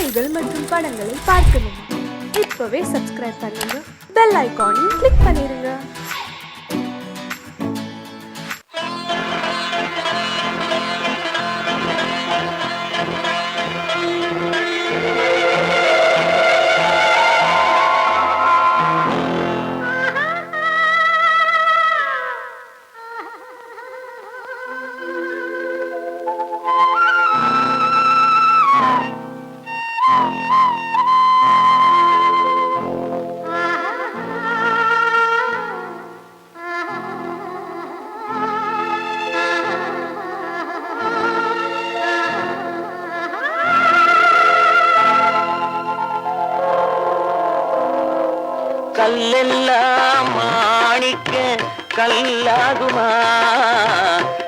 பாடல்கள் மற்றும் படங்களை பார்க்கணுமா? இப்பவே சப்ஸ்கிரைப் பண்ணுங்க, பெல் ஐகானையும் கிளிக் பண்ணிருங்க. கல்லெல்லாம் மாணிக்க கல்லாகுமா,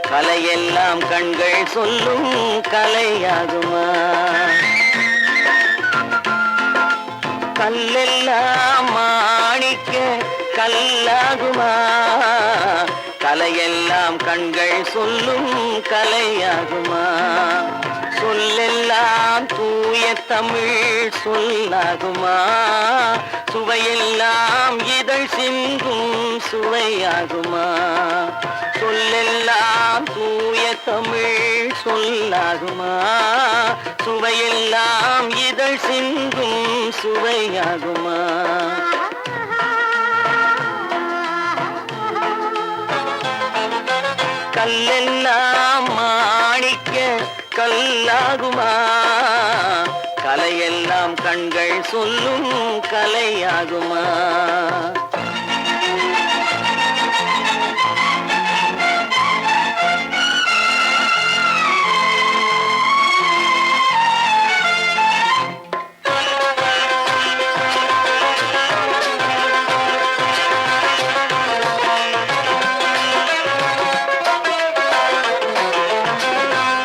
கலையெல்லாம் கண்கள் சொல்லும் கலையாகுமா? கல்லெல்லாம் மாணிக்க கல்லாகுமா, கலையெல்லாம் கண்கள் சொல்லும் கலையாகுமா? சொல்லெல்லாம் தூய தமிழ் சொல்லாகுமா, சுவையெல்லாம் இதழ் சிந்தும் சுவையாகுமா? சொல்லெல்லாம் தூய தமிழ் சொல்லாகுமா, சுவையெல்லாம் இதழ் சிந்தும் சுவையாகுமா? கல்லெல்லாம் மாணிக்க கல்லாகுமா, கலையெல்லாம் கண்கள் சொல்லும் கலையாகுமா?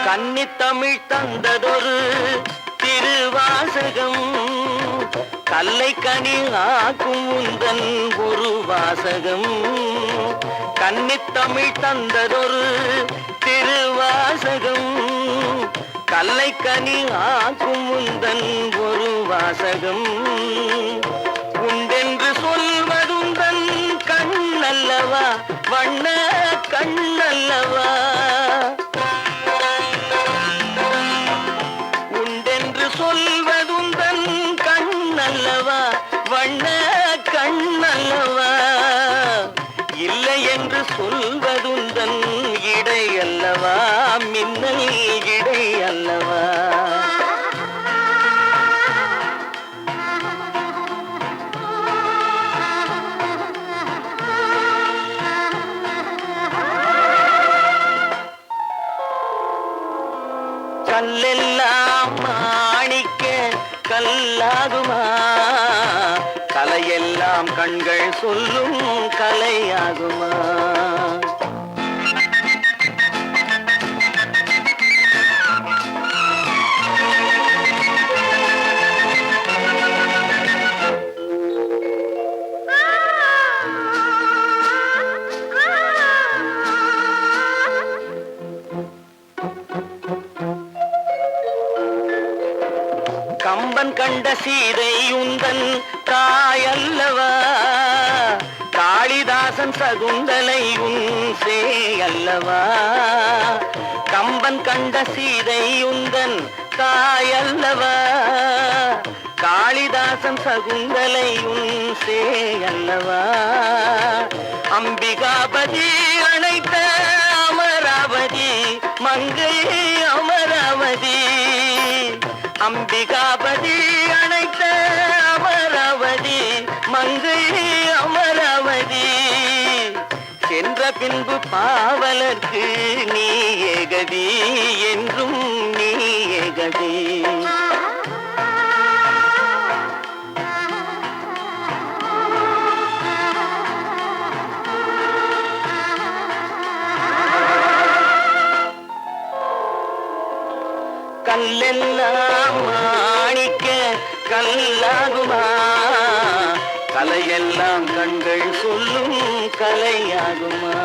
கன்னித்தமிழ் தந்ததொரு திருவாசகம், கல்லை கனி ஆக்கும் உந்தன் ஒரு வாசகம். கன்னித்தமிழ் தந்ததொரு திருவாசகம், கல்லை கனி ஆக்கும் உந்தன் ஒரு வாசகம். உண்டென்று சொல்வதுந்தன் கண்ணல்லவா, வண்ண கண்ணல்லவா? சொல்வதுந்தன் கண்ணல்லவா, வண்ண கண்ணல்லவா? இல்லை என்று சொல்வதுந்தன் இடை அல்லவா, மின்னல் இடை அல்லவா? கல்லெல்லாம் மாணிக்க கல்லாகுமா, கலையெல்லாம் கண்கள் சொல்லும் கலையாகுமா? கம்பன் கண்ட சீதை உந்தன் தாயல்லவா, காளிதாசன் சகுந்தலை உன் சேயல்லவா? கம்பன் கண்ட சீதை உந்தன் தாயல்லவா, காளிதாசன் சகுந்தலை உன் சேயல்லவா? அம்பிகாபதி அணைத்த அமராவதி மங்கை அமராவதி, அம்பிகாபதி அணைத்த அமராவதி மங்கை அமராவதி. சென்ற பின்பு பாவலர்க்கு நீ ஏகதி, என்றும் நீ ஏகதி. கல்லெல்லாம் மாணிக்க கல்லாகுமா, கலையெல்லாம் கண்கள் சொல்லும் கலையாகுமா?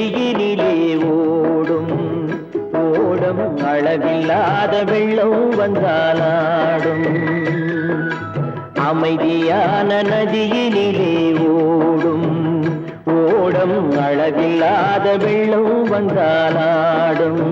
நதியினிலே ஓடும் ஓடம் அளவில்லாத வெள்ளம் வந்தாலாடும் அமைதியான நதியினிலே ஓடும் ஓடம் அளவில்லாத வெள்ளம் வந்தாலாடும்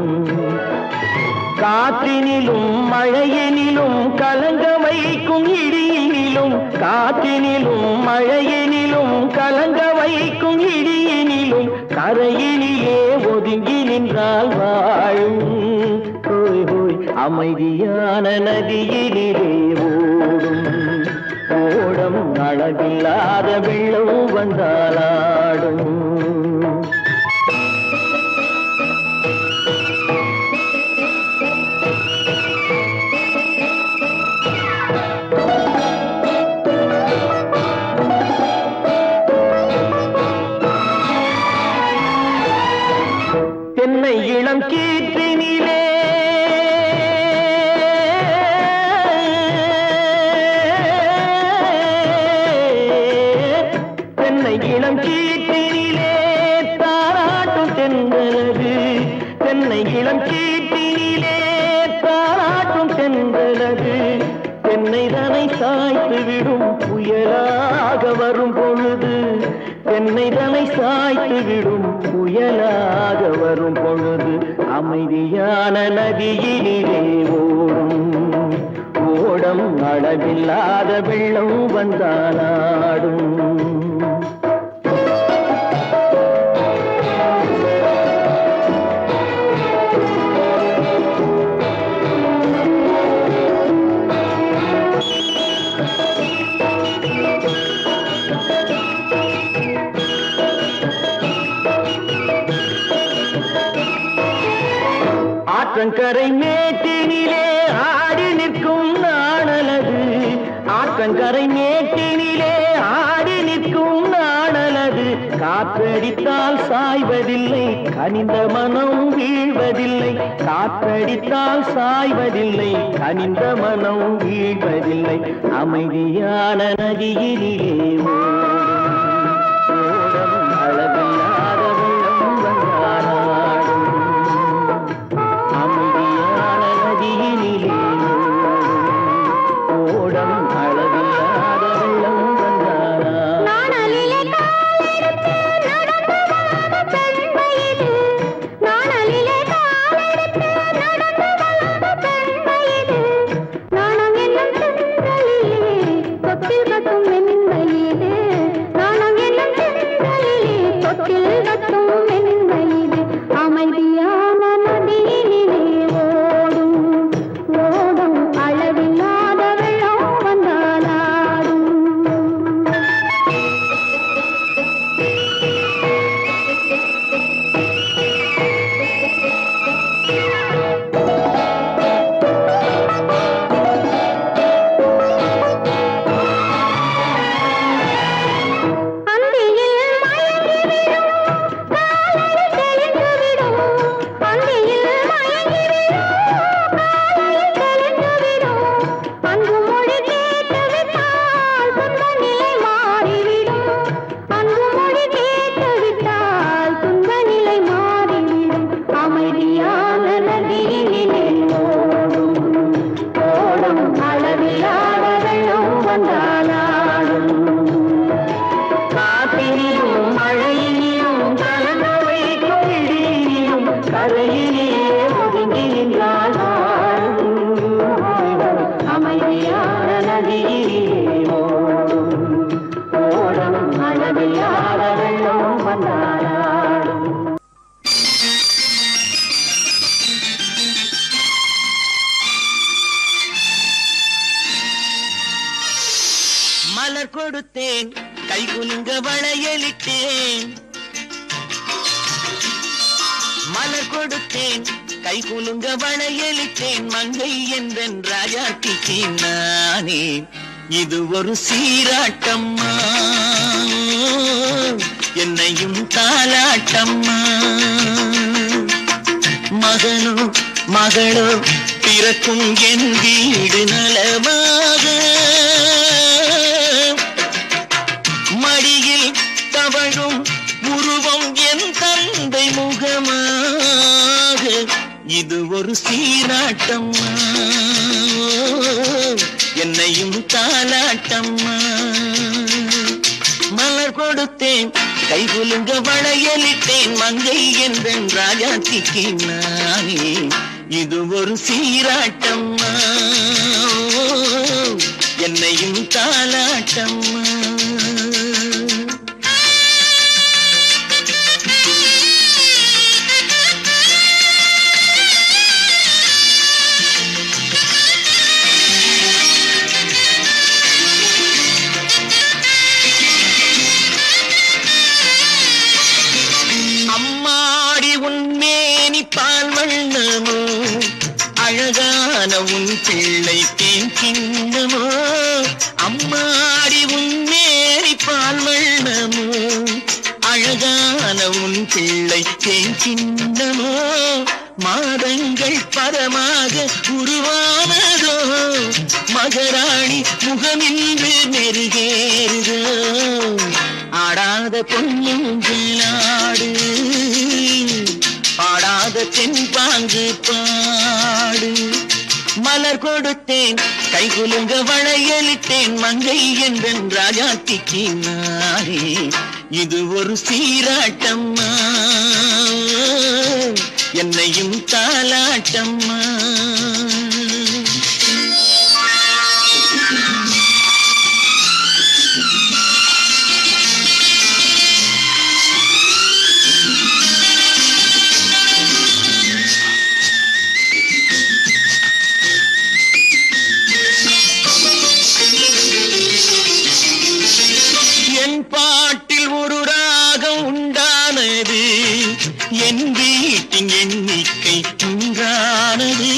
காற்றினிலும் மழையினிலும் கலங்க வைக்கும் இடியினிலும் காற்றினிலும் மழையினிலும் கலங்க வைக்கும் இடியினிலும் கரையினிலே ஒதுங்கி நின்றால் வாழும் ஹோய் ஹோய் அமைதியான நதியினிலே ஓடும் ஓடம் அளவில்லாத வெள்ளம் வந்தாலாடும் தென்னை இளம் கீற்றினிலே தென்னை இளம் கீற்றினிலே தாராட்டும் தென்றலது தென்னை இளம் கீற்றினிலே தாராட்டும் தென்றலது தென்னை தனை சாய்த்து விடும் புயலாக வரும் பொழுது தென்னை தனை சாய்த்து விடும் புயலாக வரும் பொழுது அமைதியான நதியினிலே ஓடும் ஓடம் அளவில்லாத வெள்ளம் வந்தாலாடும் ஆற்றங்கரை மேட்டினிலே ஆடி நிற்கும் நாணலது ஆற்றங்கரை மேட்டினிலே ஆடி நிற்கும் நாணலது காற்றடித்தால் சாய்வதில்லை கனிந்த மனம் வீழ்வதில்லை காற்றடித்தால் சாய்வதில்லை கனிந்த மனம் வீழ்வதில்லை அமைதியான நதியினிலே ஓடும் அளவில்லாத வெள்ளம் வந்தாலாடும் அமைதியான நதியினிலே ஓடம் அளவில்லாத வெள்ளம் வந்தாலாடும் அமைதியான நதியினிலே ஓடும் ஓடும் அளவில்லாத வெள்ளம் வந்தாலாடும் அமைதியான நதியினிலே ஓடும் ஓடும் அளவில்லாத வெள்ளம் வந்தாலாடும் காற்றினிலும் மழையினிலும் கலங்க வைக்கும் இடியினிலும் கரையிலே ஒதுங்கி நின்றால் அமைதியான நதியிலே ஓடும் ஓடம் அளவில்லாத வெள்ளம் வந்தாலாடும் மலர் கொடுத்தேன் கை குலுங்க வளையலிட்டேன் மலர் கொடுத்தேன் கை குலுங்க வளையலிட்டேன் மங்கை என்றன் ராஜாத்திக்கு நானே இது ஒரு சீராட்டம்மா என்னையும் தாலாட்டம்மா மகனோ மகளோ பிறக்கும் என் வீடு நலமாக மடியில் தவழும் உருவம் என் தந்தை இது ஒரு சீராட்டம்மா, என்னையும் தாலாட்டம்மா. மலர் கொடுத்தேன் கை குலுங்க வளையலிட்டேன் மங்கை என்றன் ராஜாத்திக்கு நானே. இது ஒரு சீராட்டம்மா, என்னையும் தாலாட்டம்மா. அம்மாடி உன்மேனி பால் வண்ணமோ, அழகான உன் பிள்ளை தேன் கிண்ணமோ. அம்மாடி உன்மேனி பால் வண்ணமோ, அழகான உன் பிள்ளை தேன் கிண்ணமோ. மாதங்கள் பரமாக உருவானதோ, மகராணி முகமின்று நெருகேறுதோ. ஆடாத பொன்னுங்களாடு, பாடாத தென்பாங்கு பாடு. மலர் கொடுத்தேன் கை குலுங்க வளையலிட்டேன் மங்கை என்றன் ராஜாத்திக்கு நானே. இது ஒரு சீராட்டம்மா, என்னையும் தாலாட்டம்மா. என் பாட்டில் ஒரு ராகம் உண்டானது, என் வீட்டின் எண்ணிக்கை உண்டானது.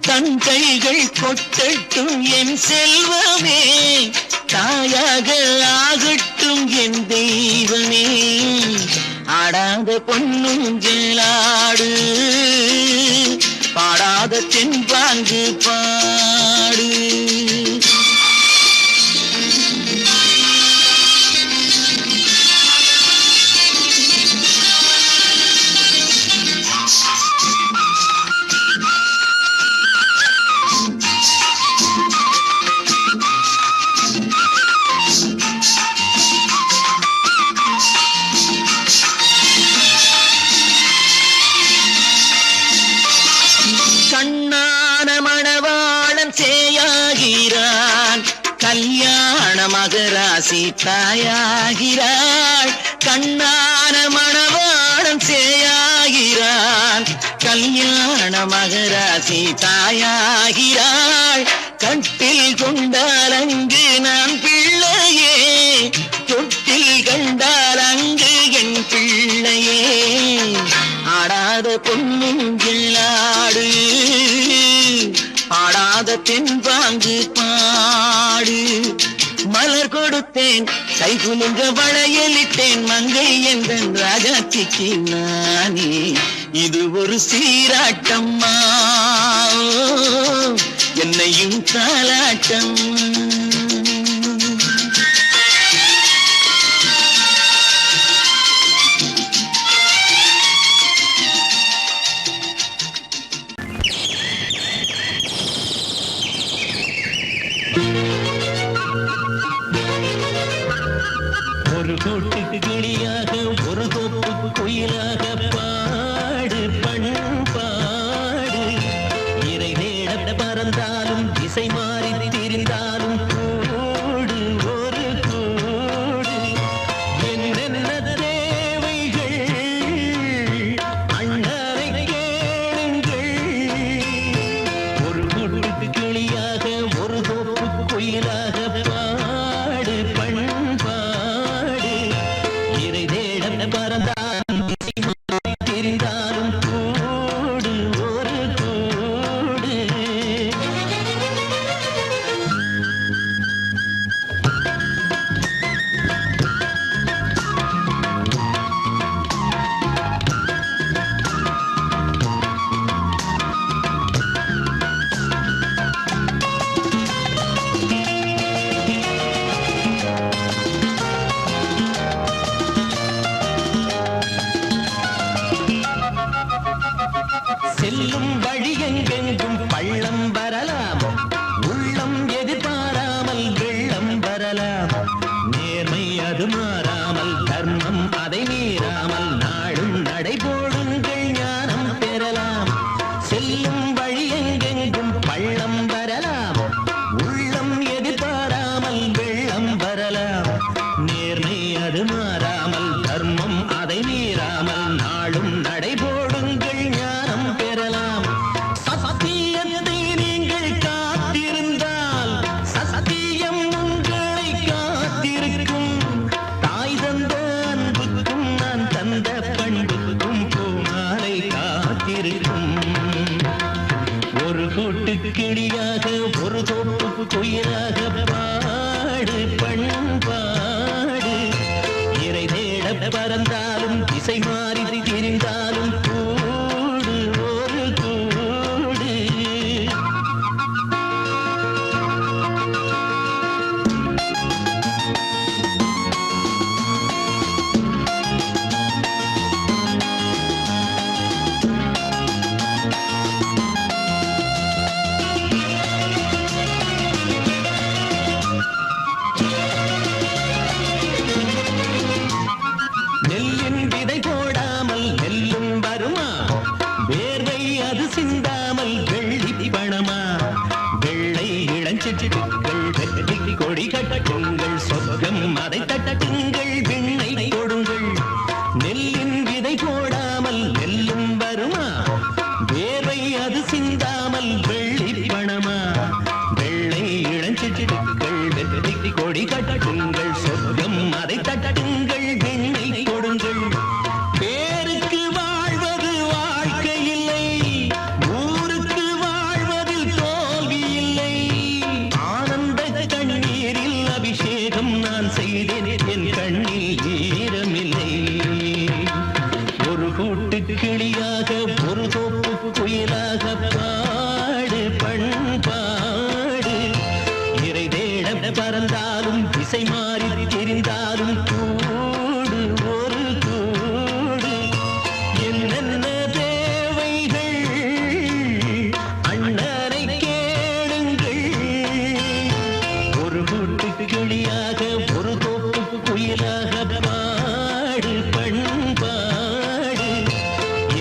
தன் கைகள் கொட்டட்டும் என் செல்வமே, தாயாக ஆகட்டும் என் தெய்வமே. ஆடாத பொன்னுங்களாடு, பாடாத தென்பாங்கு பாடு. கண்ணான மணவாளன் சேயாகிறான், கல்யாண மகராசி தாயாகிறாள். கண்ணான மணவாளன் சேயாகிறான், கல்யாண மகராசி தாயாகிறாள். கட்டில் கொண்டால் அங்கு நான் பிள்ளையே, தொட்டில் கண்டால் அங்கு என் பிள்ளையே. ஆடாத பொன்னுங்களாடு, ஆடாத தென்பாங்கு பாடு. மலர் கொடுத்தேன் கை குலுங்க வளையலிட்டேன் மங்கை என்றன் ராஜாத்திக்கு நானே. இது ஒரு சீராட்டம்மா, என்னையும் தாலாட்டம்மா. ஒரு கூட்டுக்கு கிளியாக ஒரு தோப்பு குயிலாக பாடு பண்பாடு. இறை தேட பறந்தாலும் திசை மாறி திரிந்தாலும் செல்லும் வழி எங்கெங்கும் பள்ளம் வரலாம், உள்ளம் எதிர்பாராமல் வெள்ளம் வரலாம். நேர்மை அது மாறாமல், தர்மம் அதை மீறாமல், நாடும் நடைபோடுங்கள் ஞானம் பெறலாம். செல்லும் வழி எங்கெங்கும் பள்ளம் வரலாம், உள்ளம் எதிர்பாராமல் வெள்ளம் வரலாம். நேர்மை அது மாறாமல், தர்மம் அதை மீறாமல், நாடும் நடைபோடுங்கள் ஞானம் பெறலாம். சத்தியத்தை நீங்கள் காத்திருந்தால் சத்தியம் உங்களை காத்திருக்கும். தாய் தந்த அன்புக்கும் நான் தந்த பண்புக்கும் பூமாலை காத்திருக்கும். ஒரு கூட்டு கிளியாக ஒரு தோப்பு குயிலாக பாடு பண்பாடு. இறை தேட பறந்தாலும் திசை மாறி திரிந்தாலும் கூடு ஒரு கூடு. நெல்லின் விதை போடாமல் நெல்லும் வருமா, வேர்வை அது சிந்தாமல் வெள்ளி பணமா. வெள்ளை இளஞ்சிட்டுகள் வெற்றி கொடி கட்டுங்கள், சொர்க்கம் அதை தட்டுங்கள், விண்ணை கொடுங்கள். நெல்லின் விதை போடாமல் நெல்லும் வருமா, வேர்வை அது சிந்தாமல் வெள்ளி பணமா. வெள்ளை இளஞ்சிட்டுகள் வெற்றி கொடி கட்டுங்கள், சொர்க்கம் அதை தட்டுங்கள், விண்ணை கொடுங்கள். பேருக்கு வாழ்வது வாழ்க்கை இல்லை, ஊருக்கு வாழ்வதில் தோல்வி இல்லை. ஆனந்த கண்ணீரில் அபிஷேகம் நான் செய்தேன், என் கண்ணில் ஈரமில்லை. ஒரு கூட்டு கிளியாக ஒரு தோப்பு குயிலாக பாடு பண்பாடு. இறை தேட பறந்தாலும் திசை மாறி தெரிந்தாலும் கூடு ஒரு கூடு. என்னென்ன தேவைகள் அண்ணனை கேளுங்கள். ஒரு கூட்டு கிளியாக ஒரு தோப்பு குயிலாக பாடு பண்பாடு.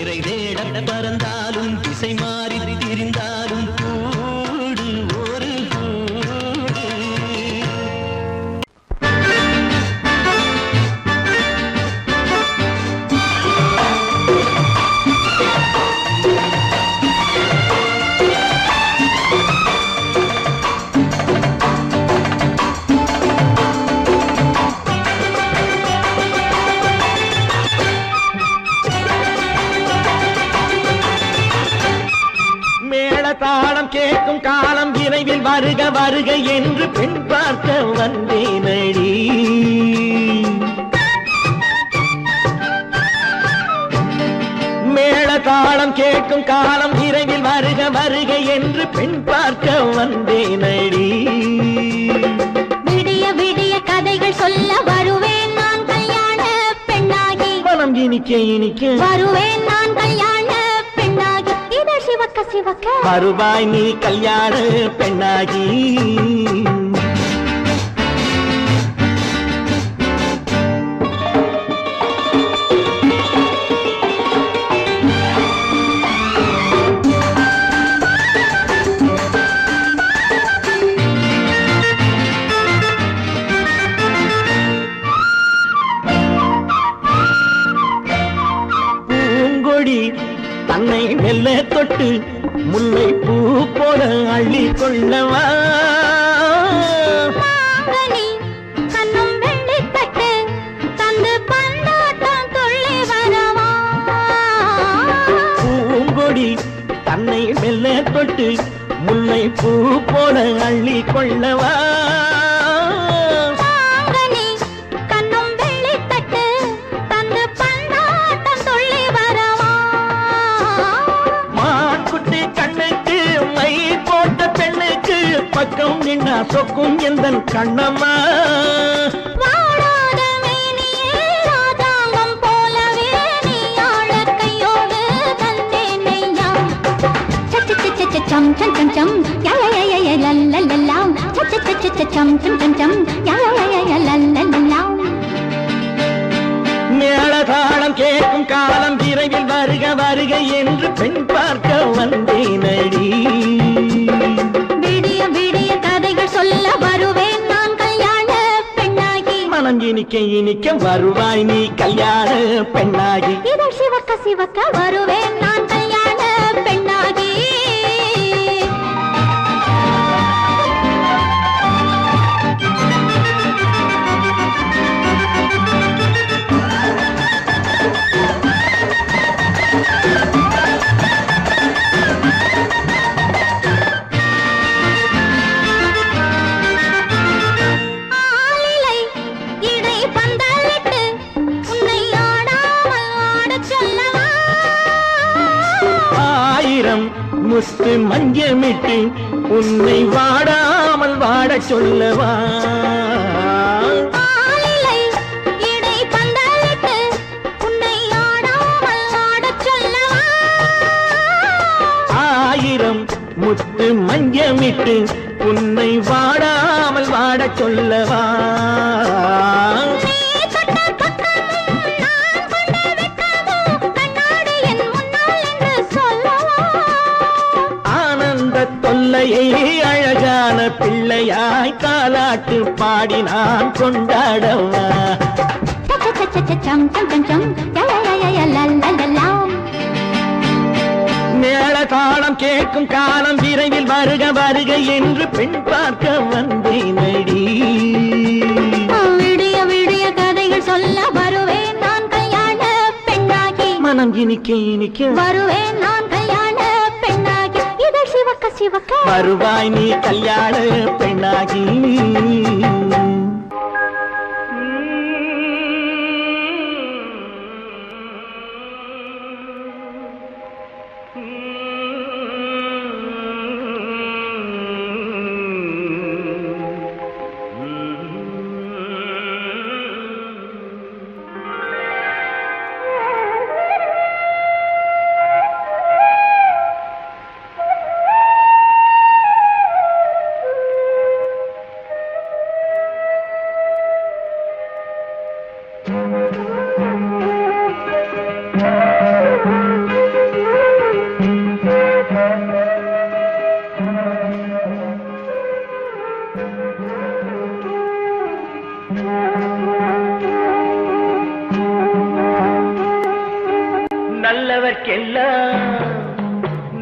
இறை தேட பறந்தாலும் திசை மாறி திரிந்தாலும் கூடு ஒரு கூடு. மேளதாளம் கேட்கும் காலம் விரைவில் வருக வருக என்று பெண் பார்க்க வந்தேனடி. மேளதாளம் கேட்கும் காலம் விரைவில் வருக வருக என்று பெண் பார்க்க வந்தேனடி. விடிய விடிய கதைகள் சொல்ல வருவேன் நான் கல்யாண பெண்ணாகி. மனம் இனிக்க இனிக்க வருவேன் நான் கல்யாண பெண்ணாகி. இதழ் சிவக்க சிவக்க வருவாய் நீ கல்யாண பெண்ணாகி. பூங்கொடி தன்னை மெல்ல தொட்டு முல்லை பூ போல அள்ளி கொள்ளவா. மாங்கனி கண்ணும் வெள்ளிப்பட்டு தந்து பந்தாட்டம் துள்ளி வரவா. பூங்கொடி தன்னை மெல்ல தொட்டு முல்லை பூ போல அள்ளி கொள்ளவா. மாங்கனி கண்ணும் வெள்ளிப்பட்டு தந்து பந்தாட்டம் துள்ளி வரவா. மான்குட்டி கண்ணுக்கு மை போட்ட பெண்ணுக்கு பக்கம் நின்னா சொக்கும் எந்தன் கண்ணம்மா. வாடாத மேனியே ராதாங்கம் போலவே நீ ஆள கையோடு தந்தேன் நெய்யா. சம் சம் சம் சம் யா யா யா யா லா லா லா லா. மேளதாளம் கேட்கும் காலம் விரைவில் வருக வருக என்று பெண் பார்க்க வந்தேனடி. விடிய விடிய கதைகள் சொல்ல வருவேன் நான் கல்யாண பெண்ணாகி. மனம் இனிக்க இனிக்க வருவாய் நீ கல்யாண பெண்ணாகி. இதழ் சிவக்க சிவக்க வருவேன் நான் கல்யாண பெண்ணாகி. ஆலிலை இடை பந்தலிட்டு உன்னை ஆடாமல் ஆடச் சொல்லவா. ஆயிரம் முத்து மஞ்சமிட்டு உன்னை வாடாமல் வாடச் சொல்லவா. ஆலிலை இடை பந்தலிட்டு உன்னை ஆடாமல் ஆடச் சொல்லவா. ஆயிரம் முத்து மஞ்சமிட்டு உன்னை வாடாமல் வாடச் சொல்லவா. நீ தொட்ட பக்கமும் நான் கொண்ட வெட்கமும் கண்ணாடி என் முன்னால் என்று சொல்லவா. ஆனந்த தொல்லையை அழகான பிள்ளையாய் காலாட்டு பாடி நான் கொண்டாடவா. சம் சம் சம் சம் யா யா யா யா லா லா லா லா. மேளதாளம் கேட்கும் காலம் விரைவில் வருக வருக என்று பெண் பார்க்க வந்தேனடி. விடிய விடிய கதைகள் சொல்ல வருவேன் நான் கல்யாண பெண்ணாகி. மனம் இனிக்க இனிக்க வருவேன் நான் கல்யாண பெண்ணாகி. இதழ் சிவக்க சிவக்க வருவாய் நீ கல்யாண பெண்ணாகி.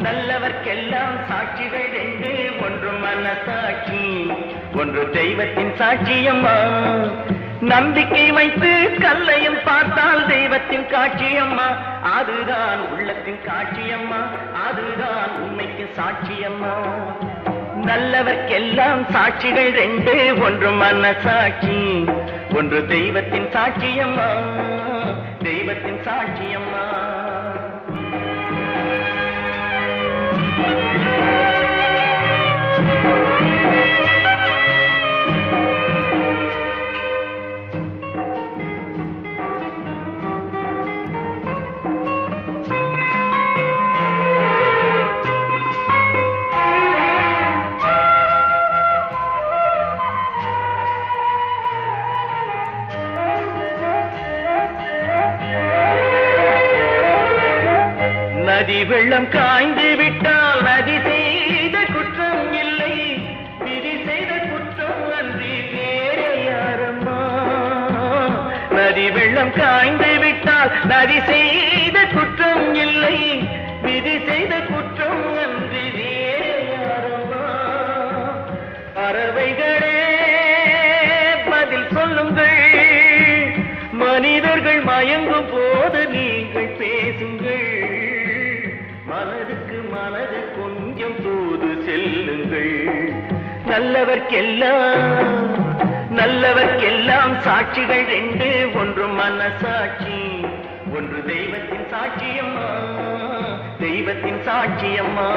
நல்லவர்க்கெல்லாம் சாட்சிகள் ரெண்டு, ஒன்று மனசாட்சி ஒன்று தெய்வத்தின் சாட்சியம்மா. நம்பிக்கை வைத்து கல்லையும் பார்த்தால் தெய்வத்தின் காட்சியம்மா. அதுதான் உள்ளத்தின் காட்சியம்மா, அதுதான் உண்மைக்கு சாட்சியம்மா. நல்லவர்க்கெல்லாம் சாட்சிகள் ரெண்டு, ஒன்று மனசாட்சி ஒன்று தெய்வத்தின் சாட்சியம்மா, தெய்வத்தின் சாட்சியம்மா. நதி வெள்ளம் காய்ந்து விட்டால் நதி செய்த குற்றம் இல்லை, விதி செய்த குற்றம் அன்றி வேறு யாரம்மா. நதி வெள்ளம் காய்ந்து விட்டால் நதி செய்த குற்றம் இல்லை, விதி செய்த குற்றம் அன்றி வேறு யாரம்மா. பறவைகளே பதில் சொல்லுங்கள், மனிதர்கள் மயங்கும் போது நீங்கள் பேசுங்கள். மனதுக்கு மனது கொஞ்சம் தூது செல்லுங்கள். நல்லவர்க்கெல்லாம் சாட்சிகள் ரெண்டு, ஒன்று மனசாட்சி ஒன்று தெய்வத்தின் சாட்சியம்மா, தெய்வத்தின் சாட்சியம்மா.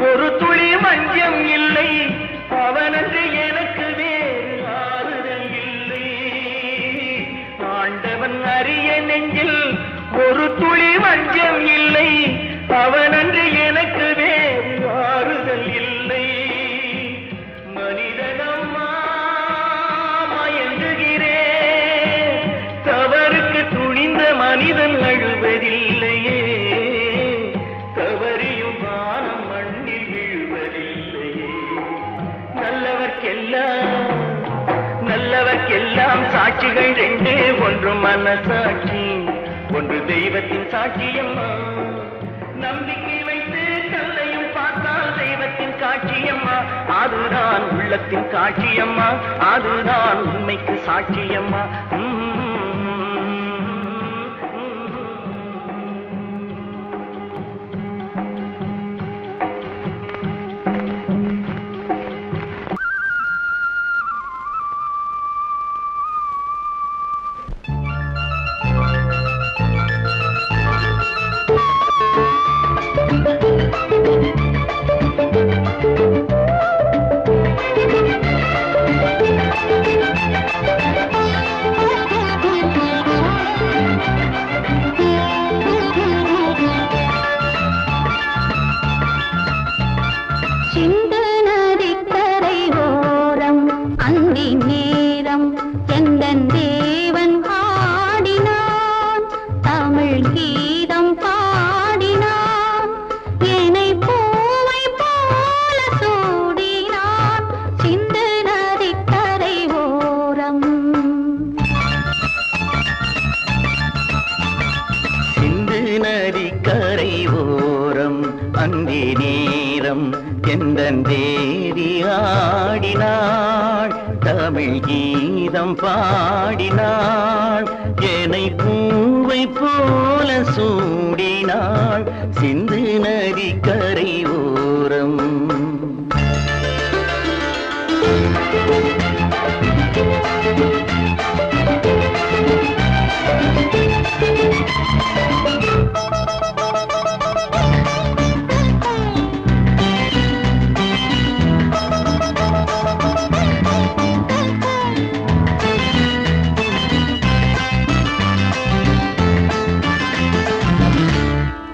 ஒரு துளி மஞ்சம் இல்லை, அவனன்று எனக்கு வேறு ஆறுதல் இல்லை. ஆண்டவன் அறிய நெஞ்சில் ஒரு துளி மஞ்சம் இல்லை, அவனன்று எனக்கு வேறு ஆறுதல் இல்லை. மனிதனம்மா மயங்குகிறேன், தவறுக்கு துணிந்த மனிதன் அழுவதில்லையே, தவறியும் வானம் மண்ணில் விழுவதில்லையே. நல்லவர்க்கெல்லாம் சாட்சிகள் ரெண்டு, ஒன்று மனசாட்சி, ஒன்று தெய்வத்தின் சாட்சியம்மா. நம்பிக்கை வைத்து கல்லையும் பார்த்தால் தெய்வத்தின் காட்சியம்மா, அதுதான் உள்ளத்தின் காட்சியம்மா, அதுதான் உண்மைக்கு சாட்சியம்மா. சிந்து நதிக்கரை ஓரம் அந்தி நேரம் எந்தன் தேவன் ஆடினான், தமிழ் கீதம் பாடினான், என்னை பூவை போல சூடினான். சிந்து நதிக்கரை ஓரம். சிந்து நதிக்கரை ஓரம் அந்தி நேரம் எந்தன் தேவி ஆடினாள், தமிழ் கீதம் பாடினாள், என்னை பூவை போல சூடினாள். சிந்து நதிக்கரை ஓரம்.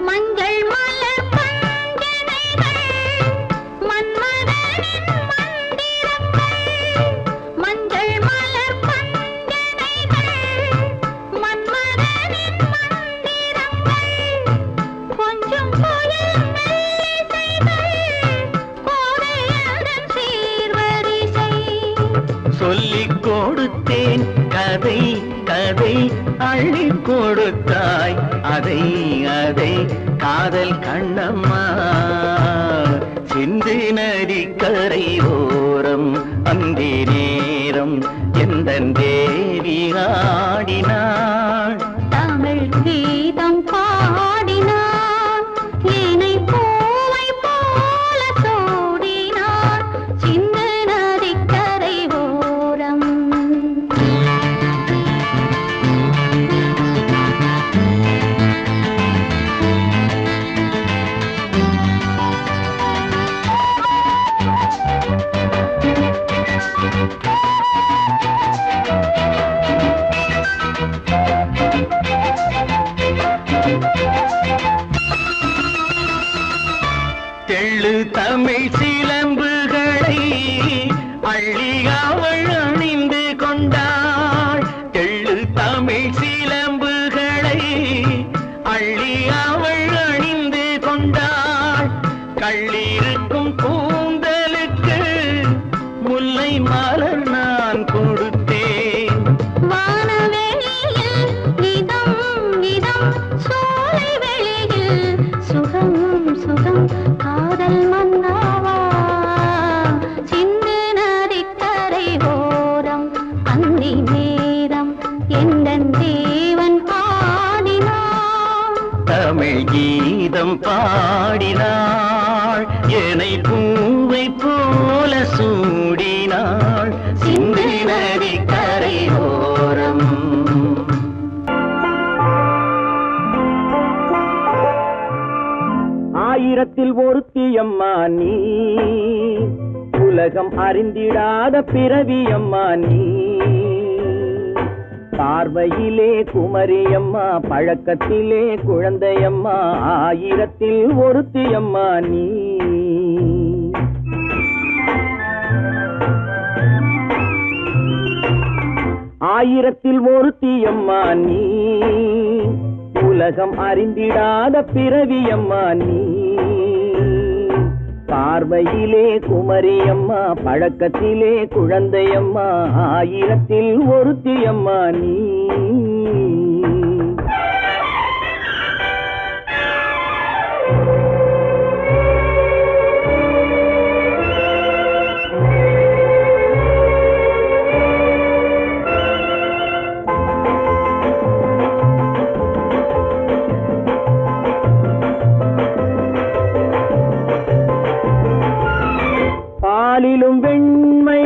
மஞ்சள் மலர் பஞ்சனைகள் மன்மதனின் மந்திரங்கள், மஞ்சள் மலர் பஞ்சனைகள் மன்மதனின் மந்திரங்கள், கொஞ்சம் புயல் மெல்லிசைகள் கோதையதன் சீர்வரிசை. சொல்லிக் கொடுத்தேன் கதை கதை, அள்ளி கொடுத்தாய் அதை அதை, காதல் கண்ணம்மா. சிந்து நதிக்கரை ஓரம் அந்தி நேரம் எந்தன் தேவி ஆடினாள், தமிழ் கீதம் பாடினான், என்னை பூவை போல சூடினான். சிந்து நதிக்கரை ஓரம். தெள்ளு தமிழ் சிலம்புகளை அள்ளி அவள் அணிந்து கொண்டாள், தெள்ளு தமிழ் சிலம்புகளை அள்ளி அவள் அணிந்து கொண்டாள். கள்ளிருக்கும் கூந்தலுக்கு முல்லை மலர் நான் கொடுத்தேன், வானவெளியில் இதம் இதம், சோலை வெளியில் சுகம் சுகம், காதல் மன்னாவா. சிந்து நதிக்கரை ஓரம் அந்தி நேரம் எந்தன் தேவன் ஆடினான், தமிழ் கீதம் பாடினாள், என்னை பூவை போல சூடினாள். சிந்து நதிக்கரை ஓரம். ஆயிரத்தில் ஒருத்தி அம்மா நீ, உலகம் அறிந்திடாத பிறவி அம்மா நீ. பார்வையிலே குமரியம்மா, பழக்கத்திலே குழந்தையம்மா, ஆயிரத்தில் ஒருத்தி அம்மா நீ. ஆயிரத்தில் ஒருத்தி அம்மா நீ, உலகம் அறிந்திடாத பிறவி அம்மா நீ. பார்வையிலே குமரியம்மா, பழக்கத்திலே குழந்தையம்மா, ஆயிரத்தில் ஒருத்தி அம்மா நீ. பாலிலும் வெண்மை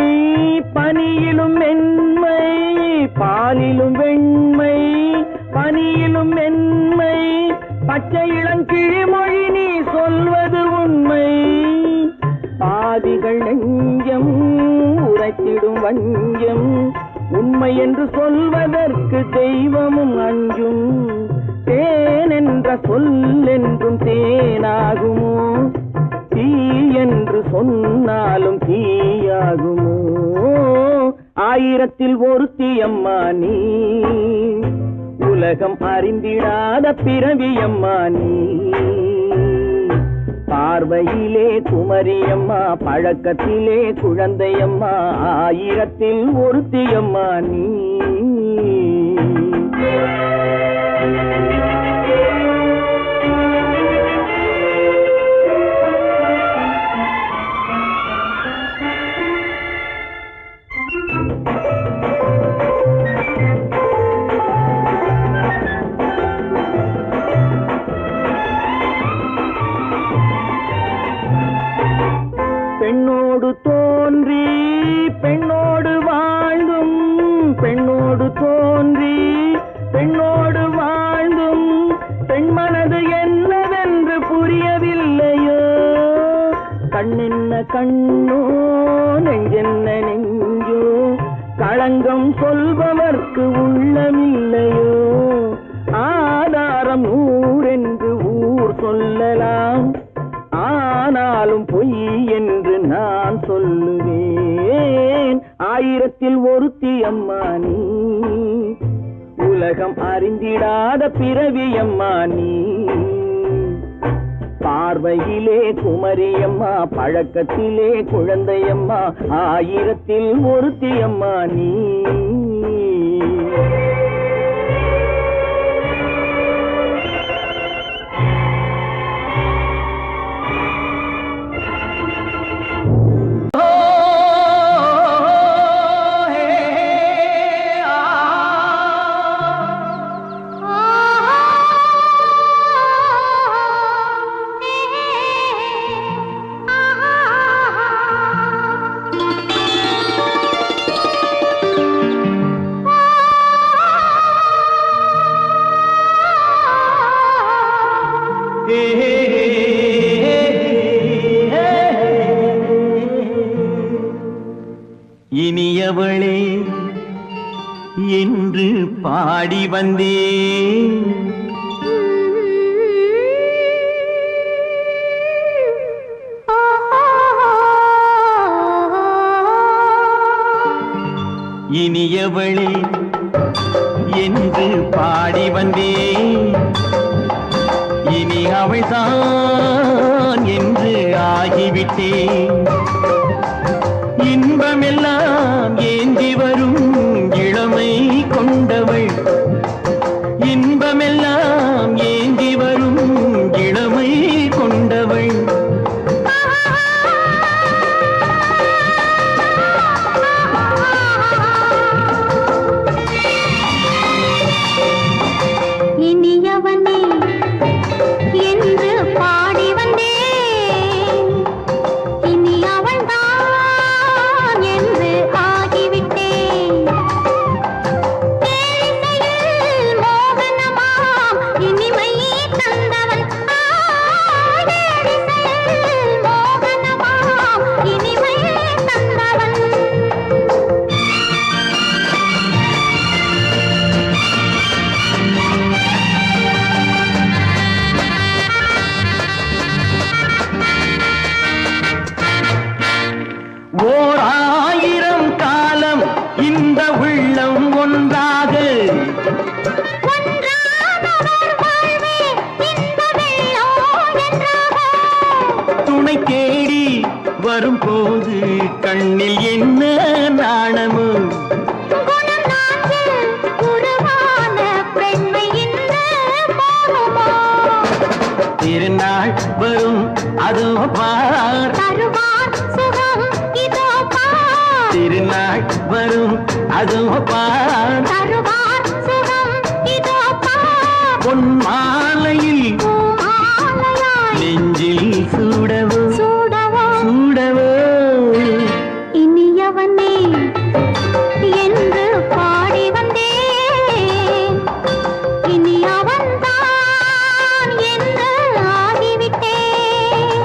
பனியிலும் மென்மை, பாலிலும் வெண்மை பனியிலும் மென்மை, பச்சை இளங்கிழிமொழி நீ சொல்வது உண்மை. பாதிகள் நெஞ்சம் உரைத்திடும் வஞ்சம், உண்மை என்று சொல்வதற்கு தெய்வமும் அஞ்சும். தேன் என்ற சொல் என்றும் தேனாகுமோ, தீ என்று சொன்னாலும் தீயாகுமோ. ஆயிரத்தில் ஒருத்தி அம்மா நீ, உலகம் அறிந்திடாத பிறவி அம்மா நீ. பார்வையிலே குமரியம்மா, பழக்கத்திலே குழந்தையம்மா, ஆயிரத்தில் ஒருத்தி அம்மா நீ. பெண்ணோடு தோன்றி பெண்ணோடு வாழ்ந்தும், பெண்ணோடு தோன்றி பெண்ணோடு வாழ்ந்தும், பெண்மனது என்னவென்று புரியவில்லையோ. கண்ணென்ன கண்ணோ, நெஞ்சென்ன நெஞ்சோ, களங்கம் சொல்பவர்க்கு உள்ளமில்லையோ. ஆதாரம் ஊரென்று ஊர் சொல்லலாம், ஆனாலும் பொய் என்று நான் சொல்லுவேன். ஆயிரத்தில் ஒருத்தி அம்மா நீ, உலகம் அறிந்திடாத பிறவி அம்மா நீ. பார்வையிலே குமரியம்மா, பழக்கத்திலே குழந்தையம்மா, ஆயிரத்தில் ஒருத்தி அம்மா நீ. இனியவளே என்று பாடி வந்தேன், இனியவளே என்று பாடி வந்தேன். இனி அவள்தான் என்று ஆகிவிட்டேன். இன்பமெல்லாம் ஏந்தி வரும் இளமை கொண்டவள், இன்பமெல்லாம் ஏந்தி வரும் இளமை கொண்டவள். இனியவனே என்று பாடி வந்தேன், இனி அவள்தான் என்று ஆகிவிட்டேன். ஓர் ஆயிரம் காலம் இந்த உள்ளம் ஒன்றாக துணை தேடி வரும்போது கண்ணில் என்ன நாணமோ திருநாள் வரும் அதோ பார் திருநாள் வரும் அதோ பார் பொன் மாலையில் நெஞ்சில் சூடவோ சூடவோ இனியவனே என்று பாடி வந்தேன் இனி அவன்தான் என்று ஆகிவிட்டேன்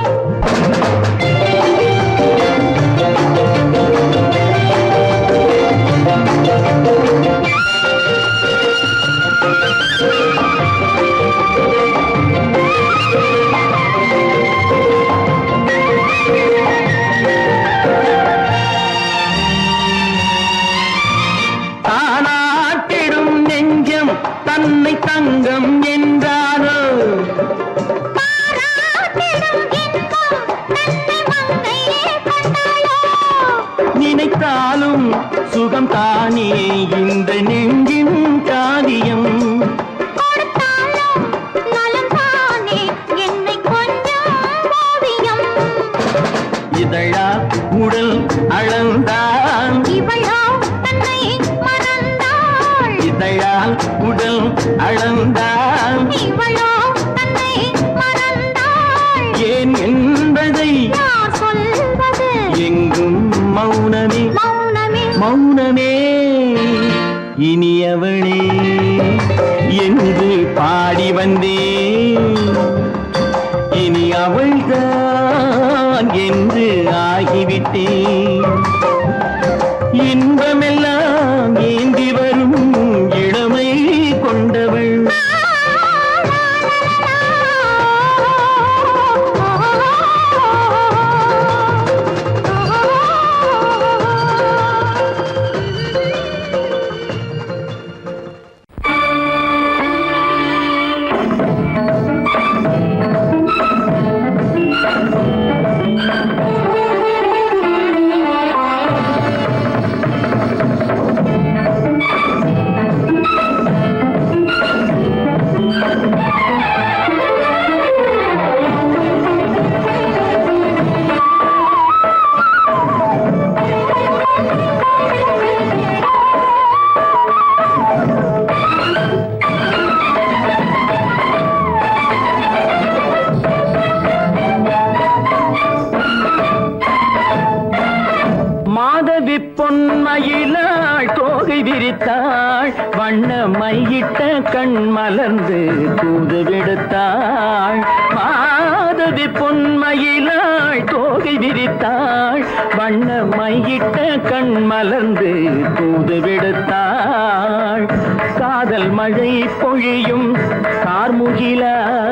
தானாட்டிடும் நெஞ்சம் தன்னை தங்கம் என்றாரோ நினைத்தாலும் சுகம் தானே இந்த நெஞ்சின் காரியம் இதழா உடல் அளந்தான் இதழால் உடல் அளந்தான் ஏன் என்பதை எங்கும் மௌனமே மௌனமே இனியவளே என்று பாடி வந்தேன் இனி அவள்தான் என்று ஆகிவிட்டேன் இன்பமெல்லாம் ஏந்தி வரும் இளமை கொண்டவள் மாதவி பொன்மயிலாள் தோகை விரித்தாள் வண்ண மையிட்ட கண் மலர்ந்து தூது விடுத்தாள் மாதவி பொன்மயிலாள் தோகை விரித்தாள் வண்ண மையிட்ட கண் மலர்ந்து தூது விடுத்தாள் காதல் மழை பொழியும் கார்முகிலாய்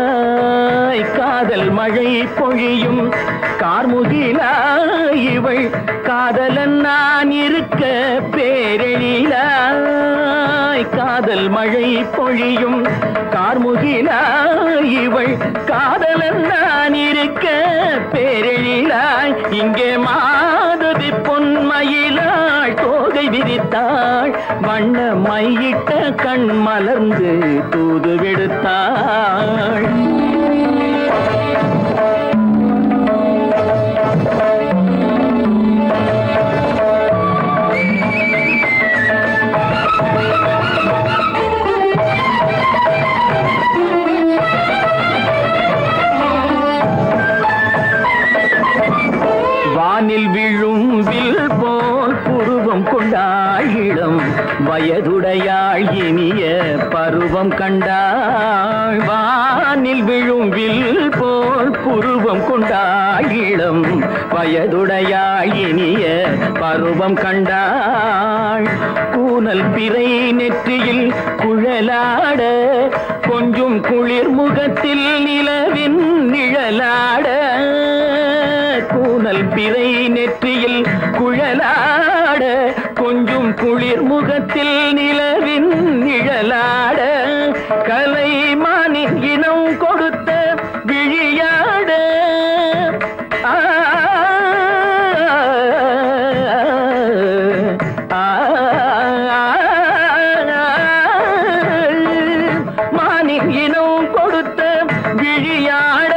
காதல் மழை பொழியும் கார்முகிலாய் இவள் காதலன் நான் இருக்க பேரெழிலாய் காதல் மழை பொழியும் கார்முகிலாய் இவள் காதலன் நான் இருக்க பேரெழிலாய் இங்கே மாதவி பொன்மயிலாள் தோகை விரித்தாள் வண்ண மையிட்ட கண் மலர்ந்து தூது விடுத்தாள் வானில் விழும் வில் போல் புருவம் கொண்டாள் இளம் வயதுடையாள் இனிய பருவம் கண்டாள் வானில் விழும் வில் போல் புருவம் கொண்டாள் இளம் வயதுடையாள் இனிய பருவம் கண்டாள் கூனல் பிறை நெற்றியில் குழலாட கொஞ்சம் குளிர் முகத்தில் நிலவின் நிழலாட கூனல் பிறை நெற்றியில் குழலாட கொஞ்சம் குளிர் முகத்தில் நிலவின் நிழலாட கலைமானின் இனம் கொடுத்த விழியாட மானின் இனம் கொடுத்த விழியாட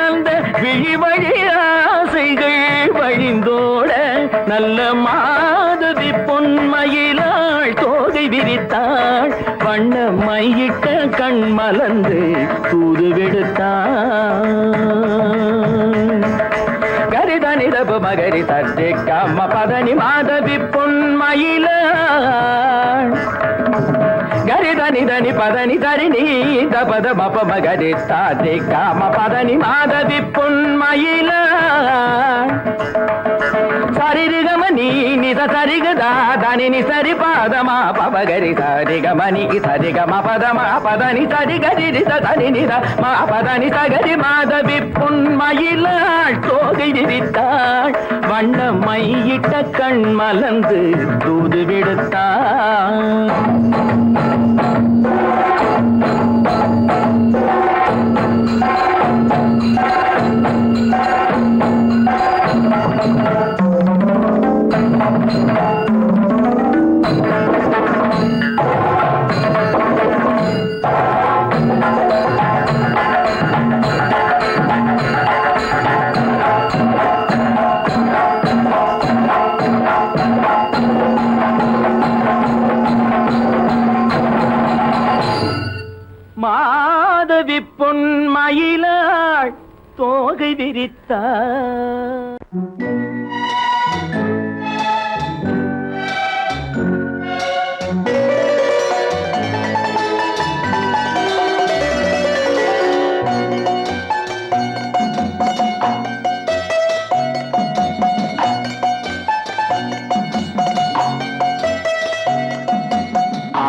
அந்த விழி வழி ஆசைகள் வழிந்தோட நல்ல மாதவி பொன்மயிலாள் தோகை விரித்தாள் வண்ண மையிட்ட கண் மலர்ந்து தூது விடுத்தாள் கரிதனிரபு மகரி தர்ஜி கம்ம பதனி மாதவி பொன்மயிலாள் கரிதனி தனி பதனி தரிணி தபத மப மகரி தர்ஜி கம்ம பதனி மாதவி பொன்மயிலாள் சரிகமணி நித சரிகதா தனி சரி பாதமா பபகரி சரிகமணி சரிகம பதமா பதனி சரிகரி தனி நித மா பதனி சகரி மாதவி பொன்மயிலாள் தோகை விரித்தாள் வண்ண மையிட்ட கண் மலர்ந்து தூது விடுத்தாள் மாதவி பொன்மயிலாள் தோகை விரித்தாள்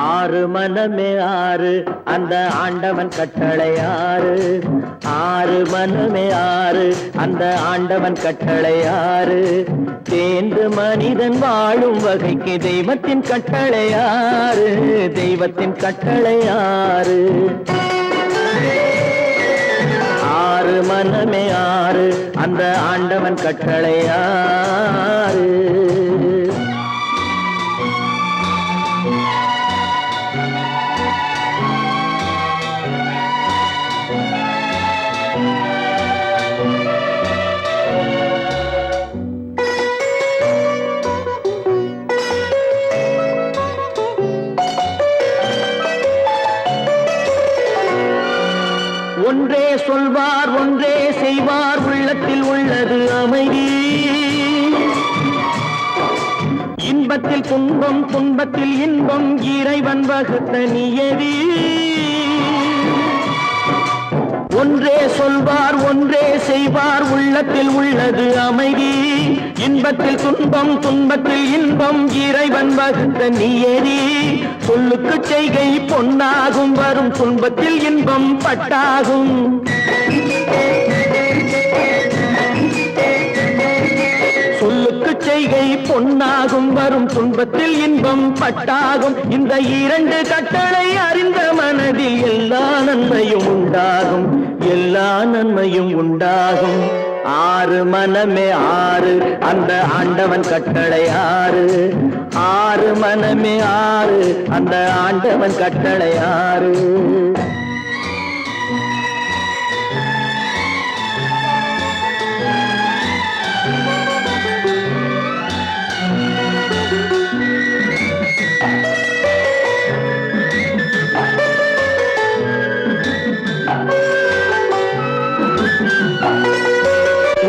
ஆறு மனமே ஆறு அந்த ஆண்டவன் கட்டளை ஆறு ஆறு மனமே ஆறு அந்த ஆண்டவன் கட்டளை ஆறு தேர்ந்து மனிதன் வாழும் வகைக்கு தெய்வத்தின் கட்டளை ஆறு தெய்வத்தின் கட்டளை ஆறு ஆறு மனமே ஆறு அந்த ஆண்டவன் கட்டளை ஆறு ஒன்றே சொல்வார் ஒன்றே செய்வார் உள்ளத்தில் உள்ளது அமைதி இன்பத்தில் துன்பம் துன்பத்தில் இன்பம் இறைவன் வகுத்த நியதி ஒன்றே சொல்வார் ஒன்றே செய்வார் உள்ளத்தில் உள்ளது அமைதி இன்பத்தில் துன்பம் துன்பத்தில் இன்பம் இறைவன் வகுத்த நியதி சொல்லுக்கு செய்கை பொன்னாகும் வரும் துன்பத்தில் இன்பம் பட்டாகும் சொல்லுக்கு செய்கை பொன்னாகும் வரும் துன்பத்தில் இன்பம் பட்டாகும் இந்த இரண்டு கட்டளை அறிந்த மனதில் எல்லா நன்மையும் உண்டாகும் எல்லா நன்மையும் உண்டாகும் ஆறு மனமே ஆறு அந்த ஆண்டவன் கட்டளை ஆறு ஆறு மனமே ஆறு அந்த ஆண்டவன் கட்டளை ஆறு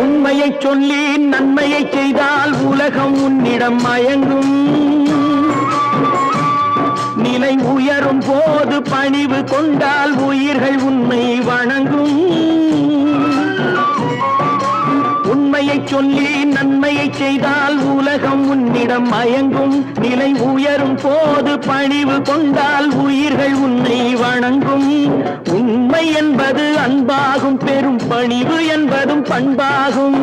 உண்மையை சொல்லி நன்மையை செய்தால் உலகம் உன்னிடம் மயங்கும் நிலை உயரும் போது பணிவு கொண்டால் உயிர்கள் உன்னை வணங்கும் உண்மையை சொல்லி நன்மையை செய்தால் உலகம் உன்னிடம் மயங்கும் நிலை உயரும் போது பணிவு கொண்டால் உயிர்கள் உன்னை வணங்கும் உண்மை என்பது அன்பாகும் பெரும் பணிவு என்பதும் பண்பாகும்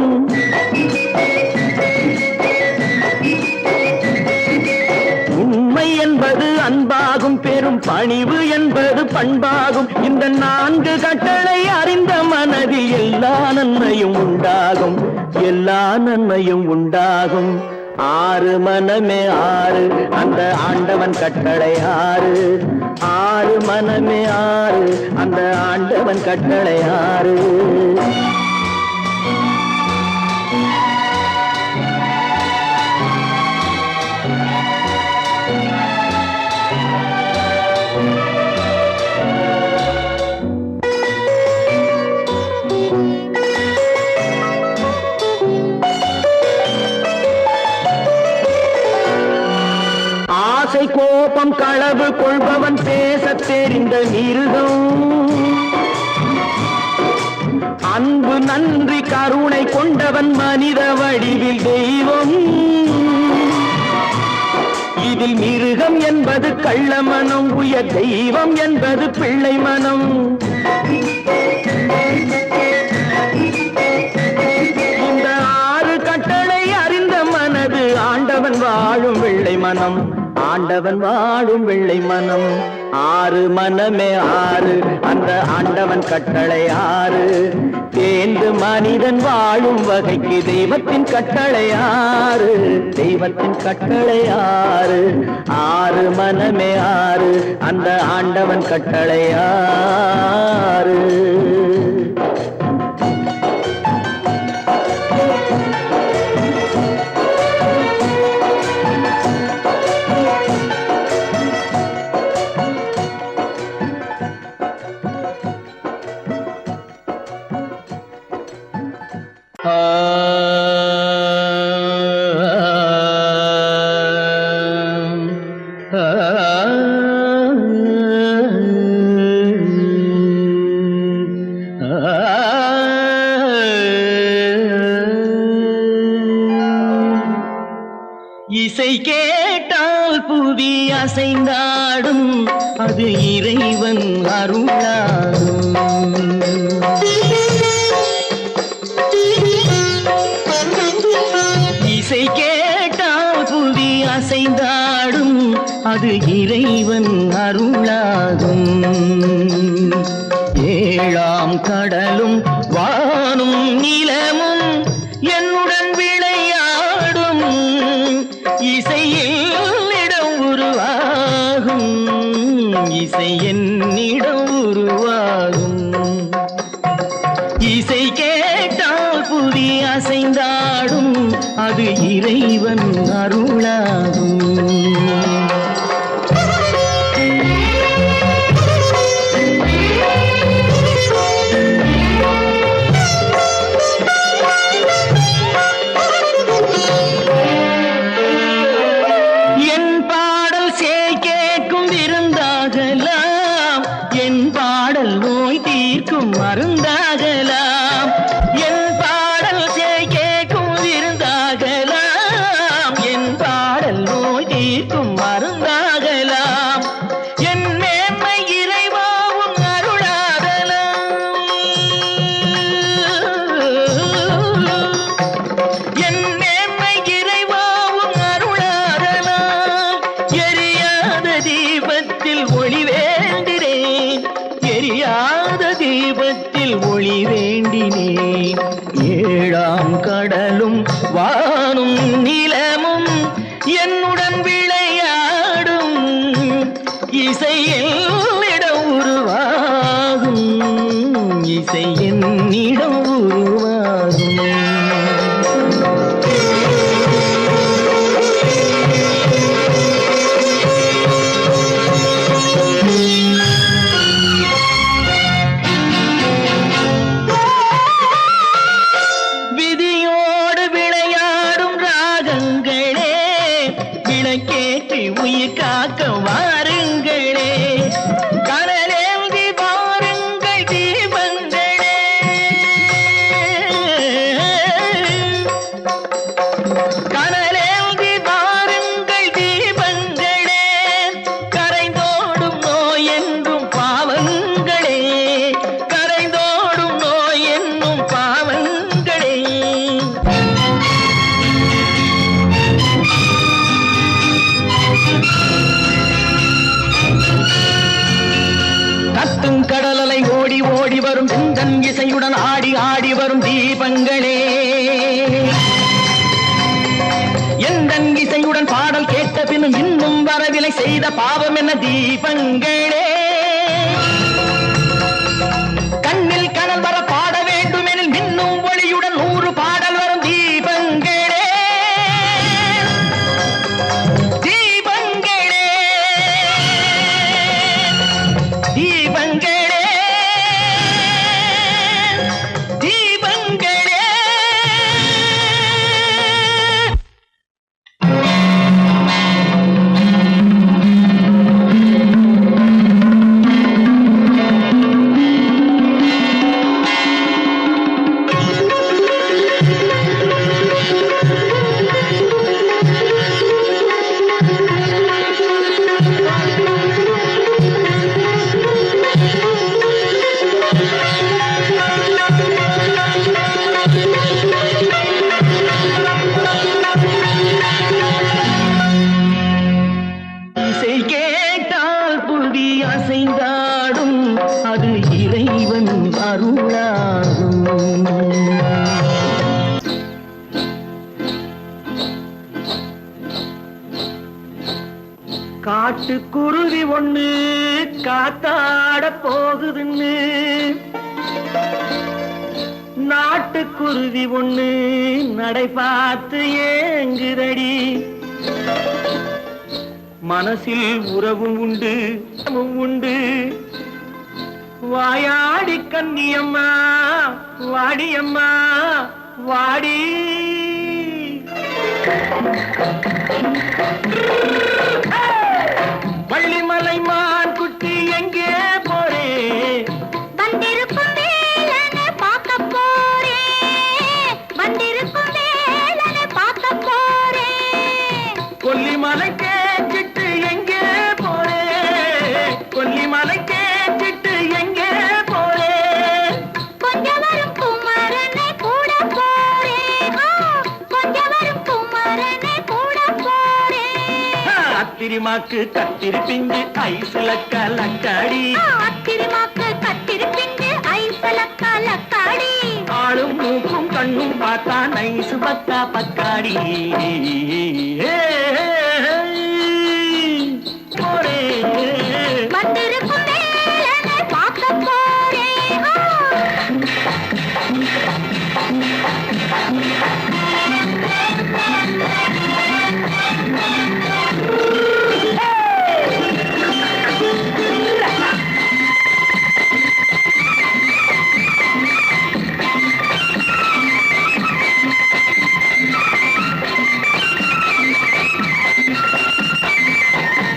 பணிவு என்பது பண்பாகும். இந்த 4 கட்டளை அறிந்த மனதில் எல்லா நன்மையும் உண்டாகும், எல்லா நன்மையும் உண்டாகும். 6 மனமே 6 அந்த ஆண்டவன் கட்டளை 6. 6 மனமே 6 அந்த ஆண்டவன் கட்டளை 6. ஆசை கோபம் களவு கொள்பவன் பேசத் தெரிந்த மிருகம். அன்பு நன்றி கருணை கொண்டவன் மனித வடிவில் தெய்வம். இதில் மிருகம் என்பது கள்ள மனம், உயர் தெய்வம் என்பது பிள்ளை மனம். இந்த 6 கட்டளை அறிந்த மனது ஆண்டவன் வாழும் வெள்ளை மனம், ஆண்டவன் வாழும் வெள்ளை மனம். 6 மனமே 6 அந்த ஆண்டவன் கட்டளை 6. தேர்ந்து மனிதன் வாழும் வகைக்கு தெய்வத்தின் கட்டளை 6, தெய்வத்தின் கட்டளை 6. 6 மனமே 6 அந்த ஆண்டவன் கட்டளை 6. இசை கேட்டால் புவி அசைந்தாடும், அது இறைவன் அருளாகும். இசை கேட்டால் புவி அசைந்தாடும், அது இறைவன் அருளாகும். 7ஆம் கடலும் வானும் நிலமும் என்னுடன் விளையாடும், இசையில் இடம் உருவாகும், இசை என்னிடம் உருவாகும். இசை கேட்டால் புதி அசைந்தாடும், அது இறைவன் அருளாகும். மருந்தாகலாம் என் பாடல் கேட்கும் விருந்தாகலாம், என் பாடல் நோய் தீர்க்கும் மருந்தாகலாம். என் மேன்மை இறைவாவும் அருளாகலாம், என் மேன்மை இறைவாவும் அருளாகலாம். எரியாத தீபத்தில் ஒளி வேண்டினேன், எரியாத தீபத்தில் ஒளி வேண்டினேன். 7ஆம் கடலும் வானும் நிலமும் என்னுடன் விளையாடும், இசையில் இடம் உருவாகும், இசை என்னிடம் உருவாகும். கேட்டு உயிர் காக்க வாருங்களே, கனலேந்தி வாருங்கள் தீபங்களே. கனலேந்தி வாருங்கள் தீபங்களே, கரைந்தோடும் நோய் என்றும் பாவங்களே, கரைந்தோடும் நோய் என்னும் பாவங்களே. தட்டும் கடலலை ஓடி ஓடி வரும் சிந்தன் இசையுடன் ஆடி ஆடி வரும் தீபங்களே எந்தன் இசையுடன் பாடல் கேட்ட பின்னும் இன்னும் வரவில்லை செய்த பாவம் என்ன தீபங்களே கண்ணில் கனல் வர பாட வேண்டும் எனில் மின்னும் ஒளியுடன் 100 பாடல் வரும் தீபங்களே தீபங்களே தீபங்களே தீபங்களே இசை கேட்டால் புவி அசைந்தாடும் அது இறைவன் அருளாகும் காட்டுக்குருவி ஒண்ணு காத்தாட போகுதுன்னு நாட்டுக்குருவி ஒண்ணு நடை பார்த்து ஏங்குதடி மனசில் உறவும் உண்டு உண்டு வாயாடி கன்னியம்மா வாடியம்மா வாடி வள்ளிமலை மான் குட்டி எங்கே போறே வந்திருக்கும் வேலனை பார்க்க போறேன் வந்திருக்கும் வேலனை பார்க்க போறேன் கொல்லிமலை கேச்சிட்டு எங்கே போறே கொல்லிமலை கேச்சிட்டு எங்கே போறே கொஞ்சம் வரும் குமரனை கூட போறேன் கொஞ்சம் வரும் குமரனை கூட போறேன் அத்திரிமாக்கு கத்திரி பிஞ்சு ஐசுல கலக்காடி அத்திரிமாக்கு கத்திரி பிஞ்சு ஐசல கலக்காடி ஆளும் மூக்கும் கண்ணும் பார்த்தா நைசு பக்கா பக்காடி போறே வந்திருக்கும் வேலனை பார்க்க போறேன்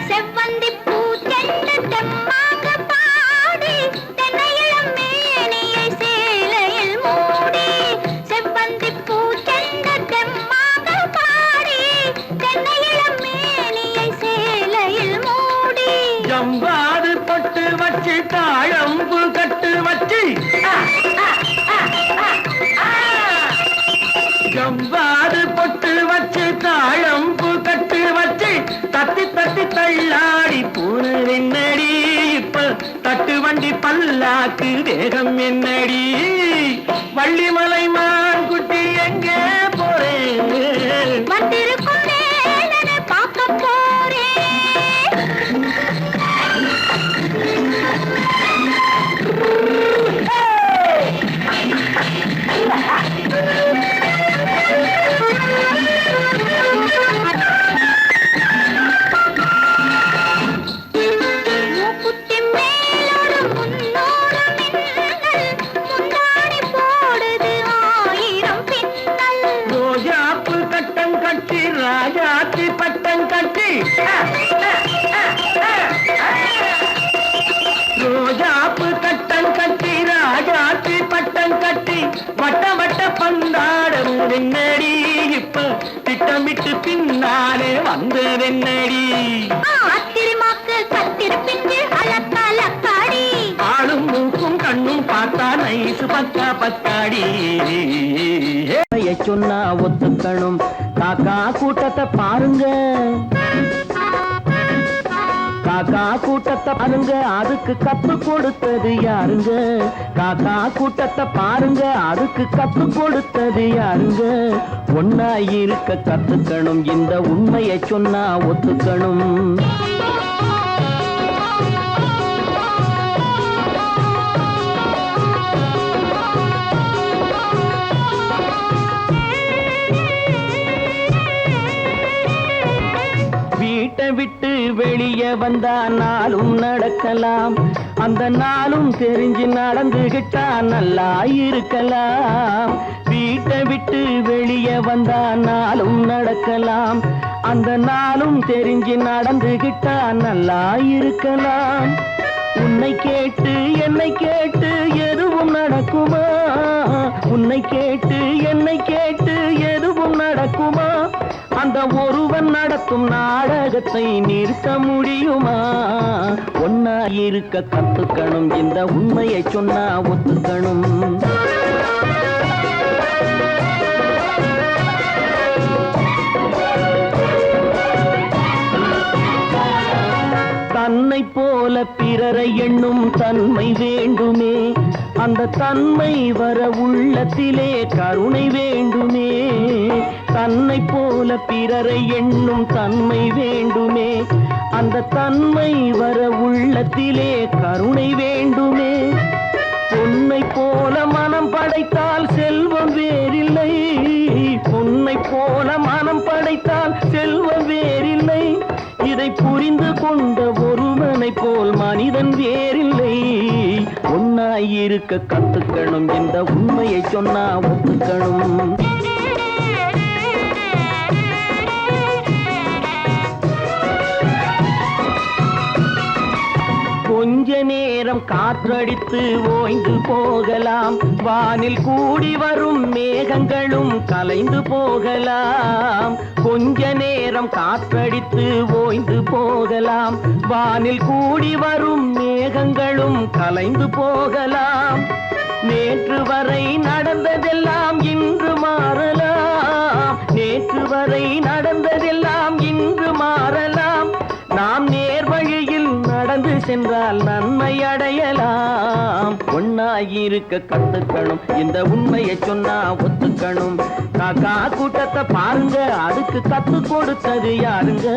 செவ்வந்தி பூ செண்டு தெம்மாக பாடி தென்னையிளம் மேனியை சேலையில் மூடி செவ்வந்தி பூ செண்டு தெம்மாக பாடி தென்னையிளம் மேனியை சேலையில் மூடி ஜம்பாது பொட்டு வச்சு தாழம்பு கட்டு வச்சு ஜம்பாது பொட்டு வச்சு தாழம்பு கட்டு வச்சு தத்தி தத்தி தள்ளாடி பூனு என்னடி இப்ப தட்டு வண்டி பல்லாக்கு வேகம் என்னடி வள்ளிமலை மான் குட்டி எங்கே போறேன் வந்திருக்கும் வேலனை பார்க்க போறேன் மூக்குத்தி மேலோடு முன்னோடு மின்னல் முந்தாடி போடுது 1000 பின்னல் ரோஜாப்பு கட்டம் கட்டி ராஜாத்தி பட்டம் கட்டி ரோஜாப்பு கட்டம் கட்டி ராஜாத்தி பட்டம் கட்டி வட்ட வட்ட பந்தாடம் என்னடி இப்ப திட்டமிட்டு பின்னாலே வந்து என்னடி அத்திரிமாக்கு கத்திரி பிஞ்சு அலக்காடி ஆளும் மூக்கும் கண்ணும் பார்த்தா நைசு பக்கா பக்காடி சொன்னா ஒத்துக்கணும் காக்கா கூட்டத்தை பாருங்க காக்கா கூட்டத்தை பாருங்க அதுக்கு கத்து கொடுத்தது யாருங்க காக்கா கூட்டத்தை பாருங்க அதுக்கு கத்து கொடுத்தது யாருங்க ஒன்னா இருக்க கத்துக்கணும் இந்த உண்மையை சொன்னா ஒத்துக்கணும் வீட்டை விட்டு வெளியே வந்தா நாளும் நடக்கலாம் அந்த நாளும் தெரிஞ்சு நடந்துகிட்டா நல்லா இருக்கலாம் வீட்டை விட்டு வெளியே வந்தா நாளும் நடக்கலாம் அந்த நாளும் தெரிஞ்சு நடந்துகிட்டா நல்லா இருக்கலாம் உன்னை கேட்டு என்னை கேட்டு எதுவும் நடக்குமா உன்னை கேட்டு என்னை கேட்டு எதுவும் நடக்குமா அந்த ஒருவன் நடத்தும் நாடகத்தை நிறுத்த முடியுமா ஒன்னா இருக்க கத்துக்கணும் இந்த உண்மையை சொன்னா ஒத்துக்கணும் தன்னை போல பிறரை எண்ணும் தன்மை வேண்டுமே அந்த தன்மை வர உள்ளத்திலே கருணை வேண்டுமே தன்னை போல பிறரை எண்ணும் தன்மை வேண்டுமே அந்த தன்மை வர உள்ளத்திலே கருணை வேண்டுமே பொன்னை போல மனம் படைத்தால் செல்வம் வேறில்லை பொன்னை போல மனம் படைத்தால் செல்வம் வேறில்லை இதை புரிந்து கொண்ட ஒருவனை போல் மனிதன் வேறில்லை ஒன்னாயிருக்க கத்துக்கணும் இந்த உண்மையை சொன்னா ஒத்துக்கணும் கொஞ்ச நேரம் காற்றடித்து ஓய்ந்து போகலாம் வானில் கூடி வரும் மேகங்களும் கலைந்து போகலாம் கொஞ்ச நேரம் காற்றடித்து ஓய்ந்து போகலாம் வானில் கூடி வரும் மேகங்களும் கலைந்து போகலாம் நேற்று வரை நடந்ததெல்லாம் இன்று மாறலாம் நேற்று வரை நடந்ததெல்லாம் இன்று மாறலாம் நாம் நேர்வழியில் நடந்து சென்றால் நன்மை அடையலாம் ஒன்னாயிருக்க கத்துக்கணும் இந்த உண்மையை சொன்னா ஒத்துக்கணும் காக்கா கூட்டத்தை பாருங்க அதுக்கு கத்து கொடுத்தது யாருங்க